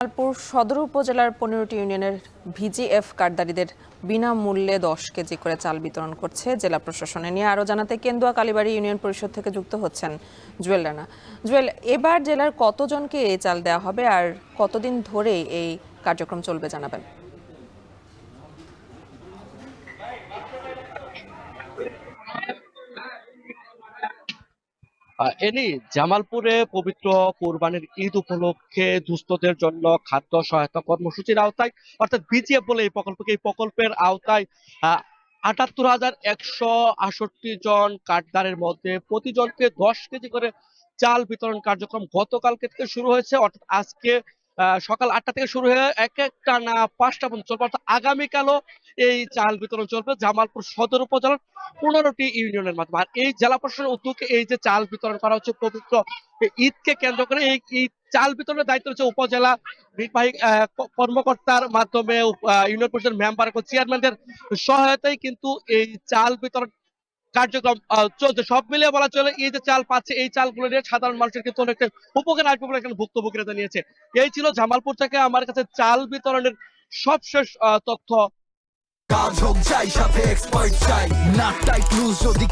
জামালপুর সদর উপজেলার 15টি ইউনিয়নের ভিজিএফ কার্ডধারীদের বিনামূল্যে 10 কেজি করে চাল বিতরণ করছে জেলা প্রশাসন। নিয়ে আরও জানাতে কেন্দুয়া কালীবাড়ি ইউনিয়ন পরিষদ থেকে যুক্ত হচ্ছেন জুয়েল রানা। জুয়েল, এবার জেলার কতজনকে এই চাল দেওয়া হবে আর কতদিন ধরে এই কার্যক্রম চলবে জানাবেন? এনি জামালপুরে পবিত্র কোরবানির ঈদ উপলক্ষে দুস্থদের জন্য খাদ্য সহায়তা কর্মসূচির আওতায় অর্থাৎ বিজিএফ বলে এই প্রকল্পের আওতায় ৭৮,১৬৮ জন কার্ডদারের মধ্যে প্রতিজনকে 10 কেজি করে চাল বিতরণ কার্যক্রম গতকালকে থেকে শুরু হয়েছে। অর্থাৎ আজকে সকাল 8টা থেকে শুরু হয়ে এক একটা না 5টা পর্যন্ত চলবে। অর্থাৎ আগামীকালও এই চাল বিতরণ চলবে জামালপুর সদর উপজেলার 15টি ইউনিয়নের মাধ্যমে। আর এই জেলা প্রশাসনের উদ্যোগে এই যে চাল বিতরণ করা হচ্ছে পবিত্র ঈদকে কেন্দ্র করে, এই চাল বিতরণের দায়িত্ব হচ্ছে উপজেলা নির্বাহী কর্মকর্তার মাধ্যমে ইউনিয়ন পরিষদের মেম্বার ও চেয়ারম্যানদের সহায়তায় কিন্তু এই চাল বিতরণ কার্যক্রম চলছে। সব মিলিয়ে বলা চলে এই যে চাল পাচ্ছে এই চালগুলো নিয়ে সাধারণ মানুষের কিন্তু অনেকটা উপকার আসবে বলে এখানে ভুক্তভোগীরা জানিয়েছে। এই ছিল জামালপুর থেকে আমার কাছে চাল বিতরণের সবশেষ তথ্য। কাজ হোক যাই সাথে এক্সপার্ট চাই না টাইট লুজ যদি